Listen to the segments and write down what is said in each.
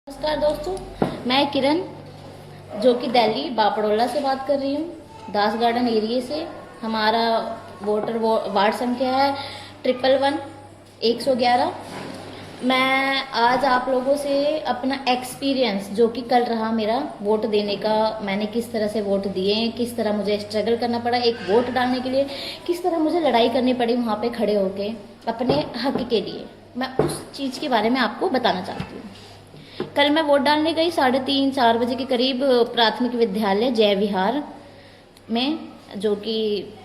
नमस्कार दोस्तों, मैं किरण जो कि दिल्ली बापड़ोला से बात कर रही हूँ, दास गार्डन एरिया से। हमारा वार्ड संख्या है 111। मैं आज आप लोगों से अपना एक्सपीरियंस जो कि कल रहा मेरा वोट देने का, मैंने किस तरह से वोट दिए, किस तरह मुझे स्ट्रगल करना पड़ा एक वोट डालने के लिए, किस तरह मुझे लड़ाई करनी पड़ी वहाँ पे खड़े होके अपने हक के लिए, मैं उस चीज़ के बारे में आपको बताना चाहती हूँ। कल मैं वोट डालने गई 3:30-4 बजे के करीब प्राथमिक विद्यालय जय विहार में, जो कि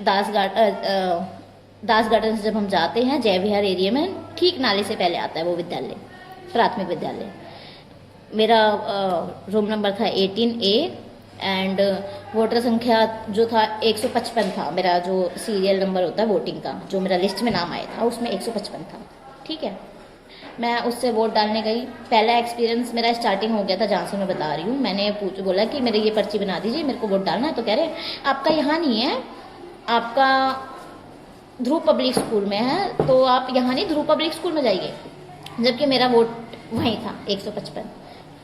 दास गार्डन से जब हम जाते हैं जय विहार एरिया में, ठीक नाले से पहले आता है वो विद्यालय, प्राथमिक विद्यालय। मेरा रूम नंबर था 18A एंड वोटर संख्या जो था 155 था। मेरा जो सीरियल नंबर होता है वोटिंग का, जो मेरा लिस्ट में नाम आया था उसमें 155 था। ठीक है, मैं उससे वोट डालने गई। पहला एक्सपीरियंस मेरा स्टार्टिंग हो गया था जहाँ से मैं बता रही हूँ। मैंने बोला कि मेरे ये पर्ची बना दीजिए, मेरे को वोट डालना है। तो कह रहे आपका यहाँ नहीं है, आपका ध्रुव पब्लिक स्कूल में है, तो आप यहाँ नहीं ध्रुव पब्लिक स्कूल में जाइए। जबकि मेरा वोट वहीं था 155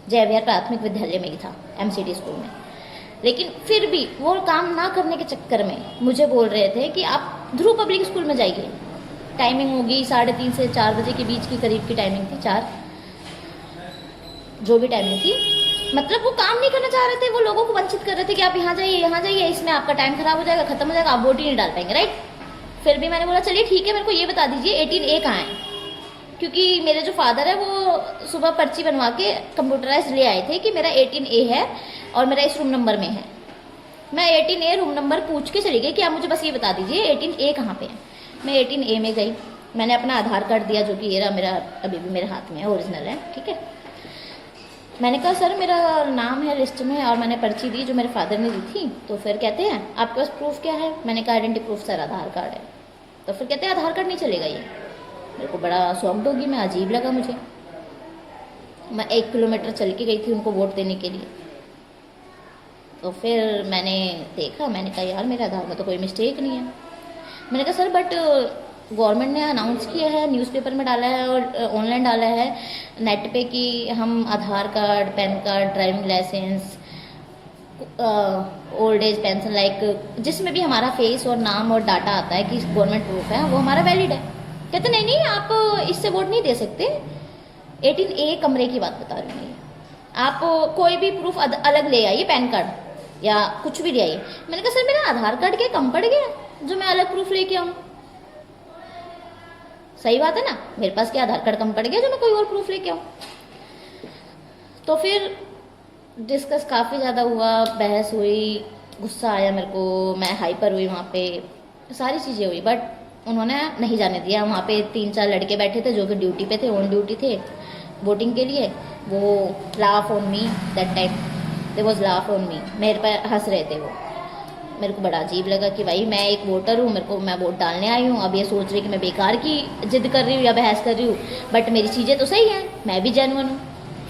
जय विहार प्राथमिक विद्यालय में ही था, MCD स्कूल में। लेकिन फिर भी वो काम ना करने के चक्कर में मुझे बोल रहे थे कि आप ध्रुव पब्लिक स्कूल में जाइए। टाइमिंग होगी 3:30 से 4 बजे के बीच की करीब की टाइमिंग थी, 4 जो भी टाइमिंग थी। मतलब वो काम नहीं करना चाह रहे थे, वो लोगों को वंचित कर रहे थे कि आप यहाँ जाइए, इसमें आपका टाइम खराब हो जाएगा, खत्म हो जाएगा, आप वोट ही नहीं डाल पाएंगे, राइट। फिर भी मैंने बोला चलिए ठीक है, मेरे को ये बता दीजिए 18A कहाँ है, क्योंकि मेरे जो फादर है वो सुबह पर्ची बनवा के कंप्यूटराइज ले आए थे कि मेरा 18A है और मेरा इस रूम नंबर में है। मैं 18A रूम नंबर पूछ के चली गई कि आप मुझे बस ये बता दीजिए 18A कहाँ पे है। मैं 18A में गई, मैंने अपना आधार कार्ड दिया जो कि ये रहा, मेरा अभी भी मेरे हाथ में है, ओरिजिनल है। ठीक है, मैंने कहा सर मेरा नाम है लिस्ट में, और मैंने पर्ची दी जो मेरे फादर ने दी थी। तो फिर कहते हैं आपके पास प्रूफ क्या है। मैंने कहा आइडेंटिटी प्रूफ सर आधार कार्ड है। तो फिर कहते हैं आधार कार्ड नहीं चलेगा ये। मेरे को बड़ा शॉक्ड होगी मैं, अजीब लगा मुझे। मैं 1 किलोमीटर चल के गई थी उनको वोट देने के लिए। तो फिर मैंने देखा, मैंने कहा यार मेरे आधार में तो कोई मिस्टेक नहीं है। मैंने कहा सर बट गवर्नमेंट ने अनाउंस किया है, न्यूज़पेपर में डाला है और ऑनलाइन डाला है नेट पे कि हम Aadhaar card, PAN card, driving licence, old age pension, like जिसमें भी हमारा फेस और नाम और डाटा आता है कि गवर्नमेंट प्रूफ है, वो हमारा वैलिड है। कहते नहीं आप इससे वोट नहीं दे सकते। 18A कमरे की बात बता रही हूँ, आप कोई भी प्रूफ अलग ले आइए, पैन कार्ड या कुछ भी ले आइए। मैंने कहा सर मेरा आधार कार्ड क्या कम पड़ गया जो मैं अलग प्रूफ लेके आऊँ। सही बात है ना, मेरे पास क्या आधार कार्ड कम पड़ गया जो मैं कोई और प्रूफ लेके आऊँ। तो फिर डिस्कस काफ़ी ज़्यादा हुआ, बहस हुई, गुस्सा आया मेरे को, मैं हाइपर हुई, वहाँ पे सारी चीज़ें हुई। बट उन्होंने नहीं जाने दिया। वहाँ पे 3-4 लड़के बैठे थे जो कि ड्यूटी पे थे, ऑन ड्यूटी थे वोटिंग के लिए। वो laugh on me that time, they was laugh on me, मेरे पर हंस रहे थे वो। मेरे को बड़ा अजीब लगा कि भाई मैं एक वोटर हूँ, मैं वोट डालने आई हूँ, अब ये सोच रही कि मैं बेकार की जिद कर रही हूँ या बहस कर रही हूँ, बट मेरी चीज़ें तो सही हैं, मैं भी जेन्युइन हूँ।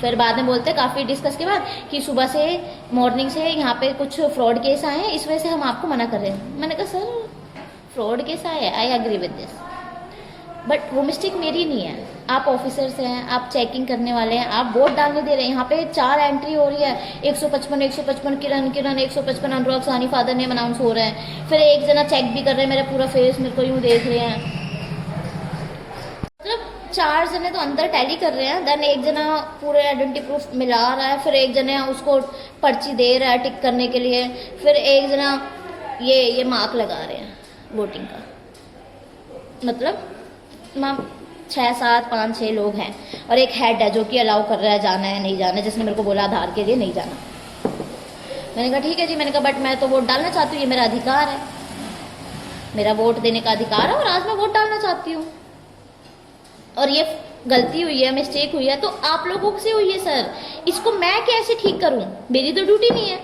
फिर बाद में बोलते काफ़ी डिस्कस के बाद कि सुबह से मॉर्निंग से यहाँ पे कुछ फ्रॉड केस आए हैं, इस वजह से हम आपको मना कर रहे हैं। मैंने कहा सर फ्रॉड केस आए, I agree with this, but वो मिस्टेक मेरी नहीं है। आप ऑफिसर्स हैं, आप चेकिंग करने वाले हैं, आप वोट डालने दे रहे हैं। यहाँ पे 4 एंट्री हो रही है, 155 किरण 155 अनुराग साहनी फादर नेम अनाउंस हो रहे हैं। फिर एक जना चेक भी कर रहे हैं मेरा पूरा फेस, मेरे को यूँ देख रहे हैं। मतलब 4 जने तो अंदर टैली कर रहे हैं, देन एक जना पूरे आइडेंटिटी प्रूफ मिला रहा है, फिर एक जने उसको पर्ची दे रहा है टिक करने के लिए, फिर एक जना ये मार्क लगा रहे हैं वोटिंग का। मतलब 6-7-5-6 लोग हैं और एक हेड है जो कि अलाउ कर रहा है जाना है नहीं जाना है, जिसने मेरे को बोला आधार के लिए नहीं जाना। मैंने कहा ठीक है जी, मैंने कहा बट मैं तो वोट डालना चाहती हूँ, ये मेरा अधिकार है, मेरा वोट देने का अधिकार है और आज मैं वोट डालना चाहती हूँ। और ये गलती हुई है, मिस्टेक हुई है तो आप लोगों से हुई है सर, इसको मैं कैसे ठीक करूँ, मेरी तो ड्यूटी नहीं है।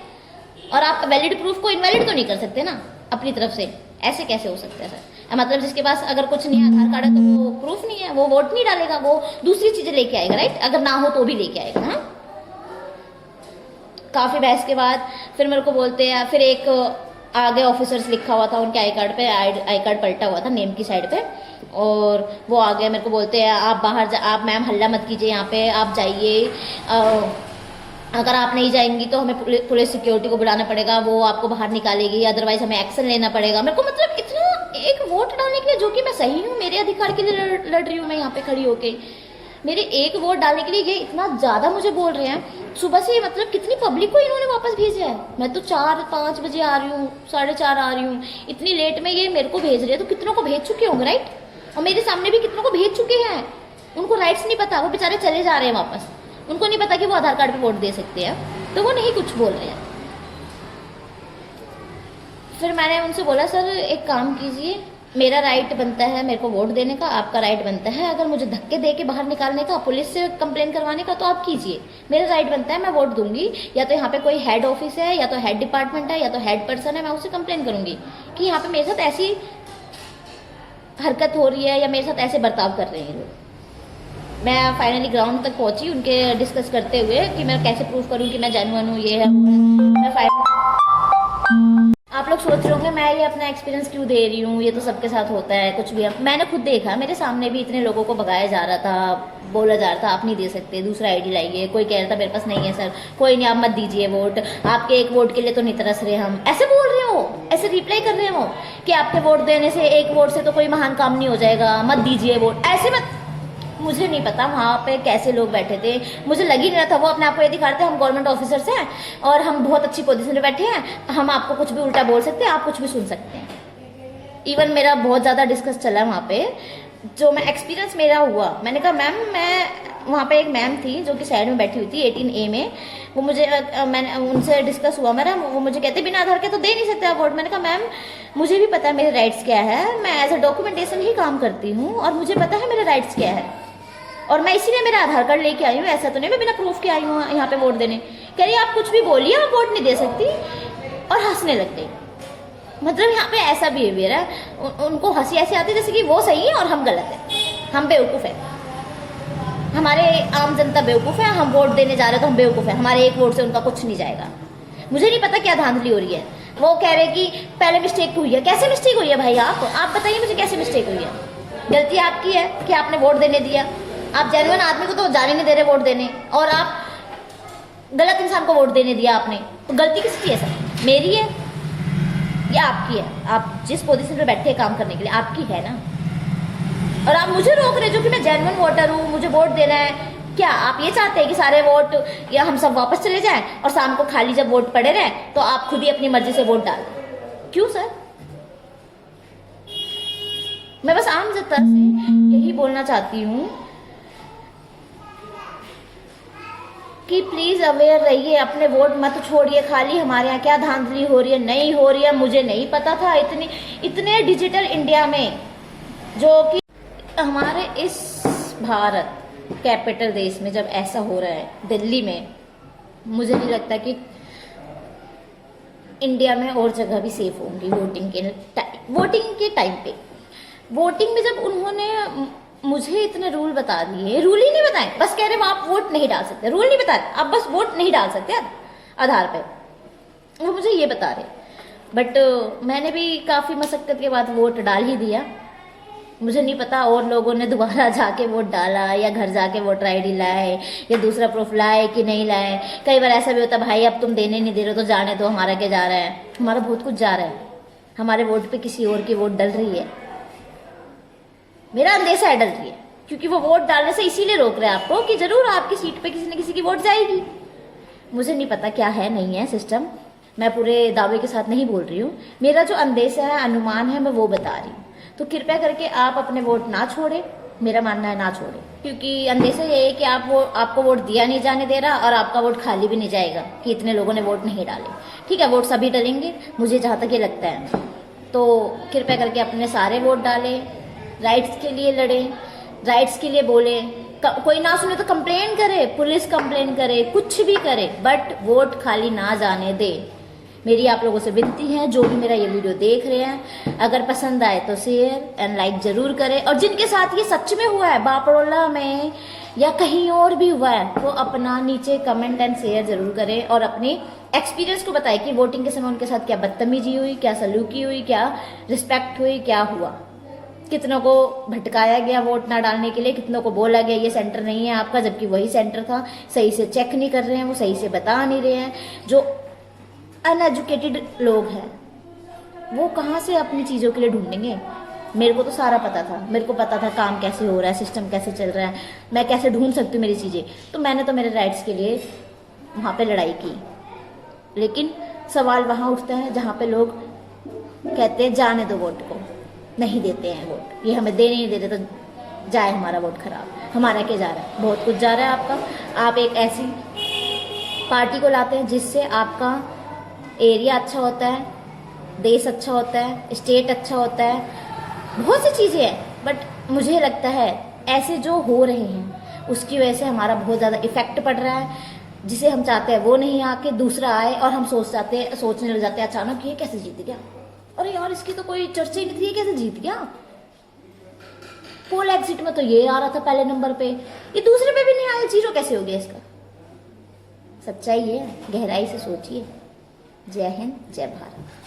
और आप वैलिड प्रूफ को इनवैलिड तो नहीं कर सकते ना अपनी तरफ से, ऐसे कैसे हो सकता है सर। मतलब जिसके पास अगर कुछ नहीं है, आधार कार्ड है, तो वो प्रूफ नहीं है, वो वोट नहीं डालेगा, वो दूसरी चीजें लेके आएगा, राइट। अगर ना हो तो भी लेके आएगा। हाँ, काफी बहस के बाद फिर मेरे को बोलते हैं, फिर एक आगे ऑफिसर्स लिखा हुआ था उनके आई कार्ड पे, आई कार्ड पलटा हुआ था नेम की साइड पे। और वो आ गए मेरे को बोलते हैं आप बाहर आप मैम हल्ला मत कीजिए यहाँ पे, आप जाइए, अगर आप नहीं जाएंगी तो हमें पुलिस सिक्योरिटी को बुलाना पड़ेगा, वो आपको बाहर निकालेगी, अदरवाइज हमें एक्शन लेना पड़ेगा। मेरे को मतलब इतना एक वोट डालने के लिए, जो कि मैं सही हूँ, मेरे अधिकार के लिए लड़ रही हूँ मैं यहाँ पे खड़ी होके, मेरे एक वोट डालने के लिए ये इतना ज्यादा मुझे बोल रहे हैं। सुबह से मतलब कितनी पब्लिक को इन्होंने वापस भेजा है। मैं तो 4-5 बजे आ रही हूँ, 4:30 आ रही हूँ, इतनी लेट में ये मेरे को भेज रहे हैं, तो कितनों को भेज चुके होंगे राइट। और मेरे सामने भी कितनों को भेज चुके हैं, उनको राइट्स नहीं पता, वो बेचारे चले जा रहे हैं वापस, उनको नहीं पता कि वो आधार कार्ड पे वोट दे सकते हैं, तो वो नहीं कुछ बोल रहे हैं। फिर मैंने उनसे बोला सर एक काम कीजिए, मेरा राइट बनता है मेरे को वोट देने का, आपका राइट बनता है अगर मुझे धक्के दे के बाहर निकालने का, पुलिस से कंप्लेन करवाने का, तो आप कीजिए, मेरा राइट बनता है, मैं वोट दूंगी। या तो यहाँ पे कोई हेड ऑफिस है, या तो हेड डिपार्टमेंट है, या तो हेड पर्सन है, मैं उससे कंप्लेन करूंगी कि यहाँ पे मेरे साथ ऐसी हरकत हो रही है या मेरे साथ ऐसे बर्ताव कर रहे हैं लोग। मैं फाइनली ग्राउंड तक पहुंची उनके डिस्कस करते हुए कि मैं कैसे प्रूव करूं कि मैं जेन्युइन हूँ, ये है वो है। मैं आप लोग सोच रहे होंगे मैं ये अपना एक्सपीरियंस क्यों दे रही हूँ, ये तो सबके साथ होता है कुछ भी। मैंने खुद देखा, मेरे सामने भी इतने लोगों को भगाया जा रहा था, बोला जा रहा था आप नहीं दे सकते, दूसरा आईडी लाइए, कोई कह रहा था मेरे पास नहीं है सर, कोई नहीं आप मत दीजिए वोट, आपके एक वोट के लिए तो नहीं तरस रहे हम, ऐसे बोल रहे हो, ऐसे रिप्लाई कर रहे हो कि आपके वोट देने से, एक वोट से तो कोई महान काम नहीं हो जाएगा, मत दीजिए वोट, ऐसे मत। मुझे नहीं पता वहाँ पे कैसे लोग बैठे थे, मुझे लग ही नहीं रहा था, वो अपने आप को ये दिखा रहे थे हम गवर्नमेंट ऑफिसर्स हैं और हम बहुत अच्छी पोजीशन में बैठे हैं, हम आपको कुछ भी उल्टा बोल सकते हैं, आप कुछ भी सुन सकते हैं। इवन मेरा बहुत ज़्यादा डिस्कस चला वहाँ पे, जो मैं एक्सपीरियंस मेरा हुआ, मैंने कहा मैम मैं, वहाँ पे एक मैम थी जो कि साइड में बैठी हुई थी 18A में, वो मुझे मैंने उनसे डिस्कस हुआ मेरा, वो मुझे कहते बिना आधार के तो दे नहीं सकते आप वोट। मैंने कहा मैम मुझे भी पता है मेरे राइट्स क्या है, मैं एज अ डॉक्यूमेंटेशन ही काम करती हूँ और मुझे पता है मेरे राइट्स क्या है, और मैं इसीलिए मेरा आधार कार्ड लेके आई हूँ, ऐसा तो नहीं मैं बिना प्रूफ के आई हूँ यहाँ पे वोट देने। कह रही आप कुछ भी बोलिए आप वोट नहीं दे सकती, और हंसने लग गई। मतलब यहाँ पे ऐसा बिहेवियर है, उनको हंसी ऐसी आती है जैसे कि वो सही है और हम गलत है, हम बेवकूफ़ है, हमारे आम जनता बेवकूफ़ है, हम वोट देने जा रहे तो हम बेवकूफ़ है, हमारे एक वोट से उनका कुछ नहीं जाएगा। मुझे नहीं पता क्या धांधली हो रही है। वो कह रहे कि पहले मिस्टेक हुई है, कैसे मिस्टेक हुई है भाई, आप बताइए मुझे कैसे मिस्टेक हुई है। गलती आपकी है कि आपने वोट देने दिया, आप जेन्युइन आदमी को तो जाने नहीं दे रहे वोट देने, और आप गलत इंसान को वोट देने दिया आपने, तो गलती किसकी है सर, मेरी है या आपकी है? आप जिस पोजीशन पे बैठे हैं काम करने के लिए आपकी है ना, और आप मुझे रोक रहे जो कि मैं जेन्युइन वोटर हूँ, मुझे वोट देना है। क्या आप ये चाहते हैं कि सारे वोट या हम सब वापस चले जाएं और शाम को खाली जब वोट पड़े रहे तो आप खुद ही अपनी मर्जी से वोट डाल दें? क्यों सर? मैं बस आम जनता से यही बोलना चाहती हूँ कि प्लीज अवेयर रहिए, अपने वोट मत छोड़िए खाली। हमारे यहाँ क्या धांधली हो रही है, नहीं हो रही है, मुझे नहीं पता था। इतने डिजिटल इंडिया में, जो कि हमारे इस भारत कैपिटल देश में जब ऐसा हो रहा है दिल्ली में, मुझे नहीं लगता कि इंडिया में और जगह भी सेफ होंगी वोटिंग के टाइम पे। वोटिंग में जब उन्होंने मुझे इतने रूल बता दिए, रूल ही नहीं बताए, बस कह रहे आप वोट नहीं डाल सकते, रूल नहीं बताए, आप बस वोट नहीं डाल सकते आधार पे, वो मुझे ये बता रहे। बट मैंने भी काफी मशक्कत के बाद वोट डाल ही दिया। मुझे नहीं पता और लोगों ने दोबारा जाके वोट डाला या घर जाके वोटर आईडी लाए या दूसरा प्रूफ लाए कि नहीं लाए। कई बार ऐसा भी होता भाई अब तुम देने नहीं दे रहे तो जाने दो, हमारा क्या जा रहा है, हमारा बहुत कुछ जा रहा है, हमारे वोट पे किसी और की वोट डल रही है, मेरा अंदेशा है डल रही है, क्योंकि वो वोट डालने से इसीलिए रोक रहे हैं आपको कि जरूर आपकी सीट पे किसी न किसी की वोट जाएगी। मुझे नहीं पता क्या है नहीं है सिस्टम, मैं पूरे दावे के साथ नहीं बोल रही हूँ, मेरा जो अंदेशा है अनुमान है मैं वो बता रही हूँ। तो कृपया करके आप अपने वोट ना छोड़े, मेरा मानना है ना छोड़े, क्योंकि अंदेशा ये है कि आपको वोट दिया नहीं जाने दे रहा और आपका वोट खाली भी नहीं जाएगा कि इतने लोगों ने वोट नहीं डाले। ठीक है, वोट सभी डलेंगे मुझे जहाँ तक ये लगता है, तो कृपया करके अपने सारे वोट डालें, राइट्स के लिए लड़ें, राइट्स के लिए बोले। कोई ना सुने तो कंप्लेन करे, पुलिस कंप्लेन करे, कुछ भी करे, बट वोट खाली ना जाने दे। मेरी आप लोगों से विनती है, जो भी मेरा ये वीडियो देख रहे हैं, अगर पसंद आए तो शेयर एंड लाइक जरूर करें, और जिनके साथ ये सच में हुआ है, बापड़ोला में या कहीं और भी हुआ है, वो अपना नीचे कमेंट एंड शेयर जरूर करें और अपनी एक्सपीरियंस को बताएं कि वोटिंग के समय उनके साथ क्या बदतमीजी हुई, क्या सलूकी हुई, क्या रिस्पेक्ट हुई, क्या हुआ। कितनों को भटकाया गया वोट ना डालने के लिए, कितनों को बोला गया ये सेंटर नहीं है आपका, जबकि वही सेंटर था। सही से चेक नहीं कर रहे हैं, वो सही से बता नहीं रहे हैं। जो अनएजुकेटेड लोग हैं वो कहाँ से अपनी चीज़ों के लिए ढूंढेंगे। मेरे को तो सारा पता था, मेरे को पता था काम कैसे हो रहा है, सिस्टम कैसे चल रहा है, मैं कैसे ढूंढ सकती हूँ मेरी चीज़ें। तो मैंने तो मेरे राइट्स के लिए वहाँ पे लड़ाई की। लेकिन सवाल वहाँ उठता है जहाँ पे लोग कहते हैं जाने दो वोट को, नहीं देते हैं वोट, ये हमें देने नहीं दे रहे तो जाए हमारा वोट खराब। हमारा क्या जा रहा है? बहुत कुछ जा रहा है आपका। आप एक ऐसी पार्टी को लाते हैं जिससे आपका एरिया अच्छा होता है, देश अच्छा होता है, स्टेट अच्छा होता है, बहुत सी चीज़ें हैं। बट मुझे लगता है ऐसे जो हो रहे हैं उसकी वजह से हमारा बहुत ज़्यादा इफेक्ट पड़ रहा है। जिसे हम चाहते हैं वो नहीं आके दूसरा आए, और हम सोचने लग जाते हैं अचानक ये कैसे जीत गया, अरे यार इसकी तो कोई चर्चा ही नहीं थी, ये कैसे जीत गया। पोल एग्जिट में तो ये आ रहा था पहले नंबर पे, ये दूसरे पे भी नहीं आया, जीरो कैसे हो गया इसका। सच्चाई है, गहराई से सोचिए। जय हिंद, जय भारत।